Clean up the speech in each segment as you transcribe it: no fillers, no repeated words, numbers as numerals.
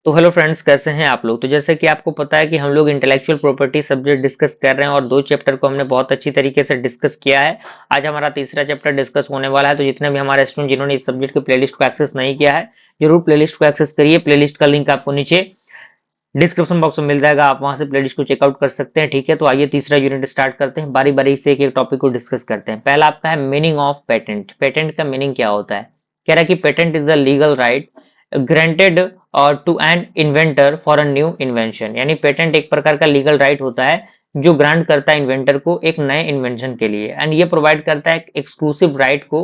तो hello friends, कैसे हैं आप लोग। तो जैसे कि आपको पता है कि हम लोग इंटेलेक्चुअल प्रॉपर्टी सब्जेक्ट डिस्कस कर रहे हैं और दो चैप्टर को हमने बहुत अच्छी तरीके से डिस्कस किया है। आज हमारा तीसरा चैप्टर डिस्कस होने वाला है। तो जितने भी हमारे स्टूडेंट जिन्होंने इस सब्जेक्ट की प्लेलिस्ट को एक्सेस नहीं किया है, जरूर प्लेलिस्ट को एक्सेस करिए। प्लेलिस्ट का लिंक आपको नीचे डिस्क्रिप्शन बॉक्स में मिल जाएगा, आप वहां से प्लेलिस्ट को चेकआउट कर सकते हैं। ठीक है, तो आइए तीसरा यूनिट स्टार्ट करते हैं। बारी बारी से एक एक टॉपिक को डिस्कस करते हैं। पहला आपका है मीनिंग ऑफ पेटेंट। पेटेंट का मीनिंग क्या होता है। कह रहा है कि patent is a legal right granted to an inventor for a new invention. यानी पेटेंट एक प्रकार का लीगल राइट होता है जो ग्रांट करता है इन्वेंटर को एक नए इन्वेंशन के लिए, एंड ये प्रोवाइड करता है एक्सक्लूसिव राइट को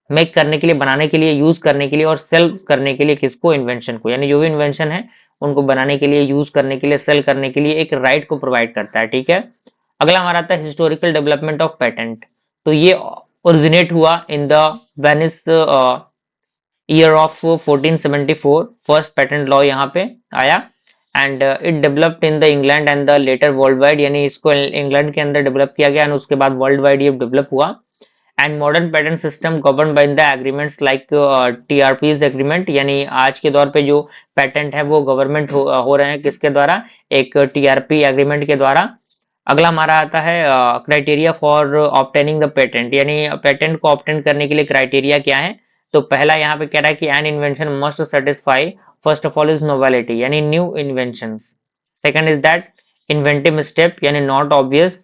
मेक करने के लिए, बनाने के लिए, यूज करने के लिए और सेल करने के लिए किसको, इन्वेंशन को। यानी जो भी इन्वेंशन है उनको बनाने के लिए, यूज करने के लिए, सेल करने के लिए एक राइट को प्रोवाइड करता है। ठीक है, अगला हमारा आता है हिस्टोरिकल डेवलपमेंट ऑफ पेटेंट। तो ये ओरिजिनेट हुआ in the Venice year of 1474। First patent law यहाँ पे आया and it developed in the England and the later world wide. यानी इसको इंग्लैंड के अंदर डेवलप किया गया और उसके बाद वर्ल्ड वाइड ये डेवलप हुआ। And modern patent system govern by the agreements like TRPs agreement. यानी आज के दौर पे जो पेटेंट है वो गवर्नमेंट हो रहे हैं किसके द्वारा, एक टीआरपी एग्रीमेंट के द्वारा। अगला हमारा आता है criteria for obtaining the patent. यानी पेटेंट को ऑब्टेन करने के लिए क्राइटेरिया क्या है। तो पहला यहाँ पे कह रहा है कि an invention must satisfy first of all is novelty, यानी new inventions. Second is that inventive step, यानी not obvious.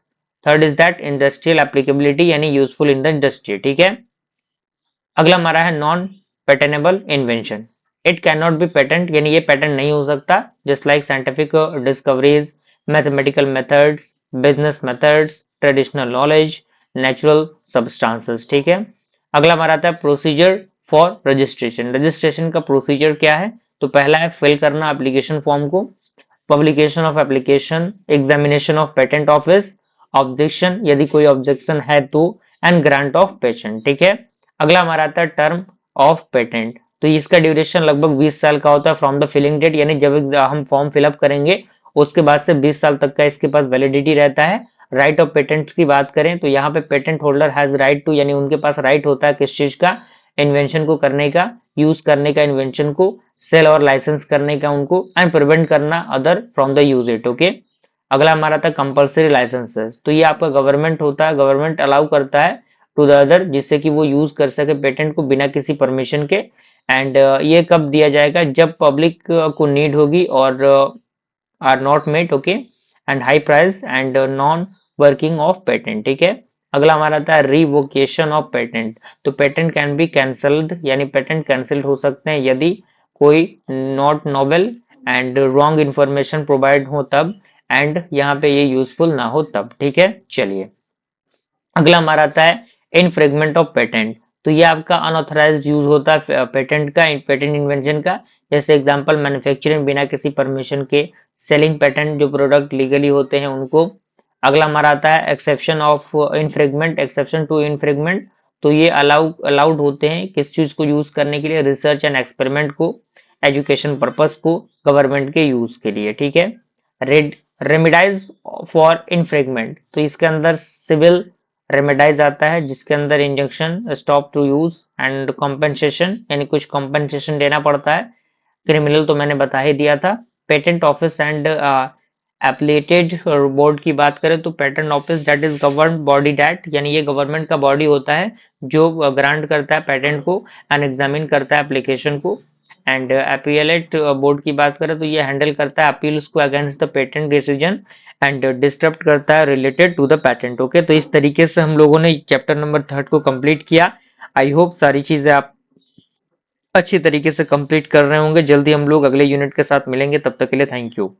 Third is that industrial applicability, यानी यूजफुल इन द इंडस्ट्री। ठीक है, अगला हमारा है non patentable invention. It can not be patent, यानी ये पेटेंट नहीं हो सकता। Just like scientific discoveries, mathematical methods, business methods, traditional knowledge, natural substances. ठीक है, अगला हमारा आता है प्रोसीजर फॉर रजिस्ट्रेशन। रजिस्ट्रेशन का प्रोसीजर क्या है। तो पहला है फिल करना एप्लीकेशन फॉर्म को, publication of application, examination of patent office, objection यदि कोई ऑब्जेक्शन है तो, एंड ग्रांट ऑफ पेटेंट। ठीक है, अगला हमारा आता है टर्म ऑफ पेटेंट। तो इसका ड्यूरेशन लगभग 20 साल का होता है फ्रॉम द फिलिंग डेट, यानी जब हम फॉर्म फिलअप करेंगे उसके बाद से 20 साल तक का इसके पास वैलिडिटी रहता है। राइट ऑफ पेटेंट्स की बात करें तो यहाँ पे patent holder has right to, यानी उनके पास राइट होता है किस चीज का, इन्वेंशन को करने का, यूज करने का इन्वेंशन को, सेल और लाइसेंस करने का उनको, एंड प्रिवेंट करना other from the use it. Okay, अगला हमारा था कंपलसरी लाइसेंसेस। तो ये आपका गवर्नमेंट होता है, गवर्नमेंट अलाउ करता है टू द अदर जिससे कि वो यूज कर सके पेटेंट को बिना किसी परमिशन के। एंड ये कब दिया जाएगा, जब पब्लिक को नीड होगी और are not met. Okay, and high price and non working of patent. ठीक है, अगला हमारा था रिवोकेशन ऑफ पेटेंट। तो पेटेंट कैन बी कैंसल्ड, यानी पेटेंट कैंसिल हो सकते हैं यदि कोई not novel and wrong information provide हो तब, एंड यहाँ पे ये यूजफुल ना हो तब। ठीक है, चलिए अगला हमारा आता है इनफ्रिंजमेंट ऑफ पेटेंट। तो ये आपका अनऑथराइज्ड यूज होता है पेटेंट का, पेटेंट इन्वेंशन का। जैसे एग्जांपल मैन्युफैक्चरिंग बिना किसी परमिशन के, सेलिंग पेटेंट जो प्रोडक्ट लीगली होते हैं उनको। अगला हमारा आता है एक्सेप्शन ऑफ इनफ्रिंजमेंट, एक्सेप्शन टू इनफ्रिंजमेंट। तो ये अलाउड होते हैं किस चीज को यूज करने के लिए, रिसर्च एंड एक्सपेरिमेंट को, एजुकेशन पर्पस को, गवर्नमेंट के यूज के लिए। ठीक है, रेड रेमिडाइज फॉर इनफ्रिंजमेंट। तो इसके अंदर सिविल रेमेडाइज आता है जिसके अंदर injunction, stop to use and compensation, यानी कुछ कॉम्पेंसेशन देना पड़ता है। क्रिमिनल तो मैंने बता ही दिया था। पेटेंट ऑफिस एंड एप्लेटेड बोर्ड की बात करें तो patent office that is govern body that, यानी ये गवर्नमेंट का बॉडी होता है जो ग्रांट करता है पेटेंट को एंड एग्जामिन करता है एप्लीकेशन को। एंड अपीलेट बोर्ड की बात करें तो ये हैंडल करता है अपील्स को against the patent decision and disturb करता है related to the patent. Okay, तो इस तरीके से हम लोगों ने चैप्टर नंबर 3 को कंप्लीट किया। आई होप सारी चीजें आप अच्छी तरीके से कंप्लीट कर रहे होंगे। जल्दी हम लोग अगले यूनिट के साथ मिलेंगे, तब तक के लिए थैंक यू।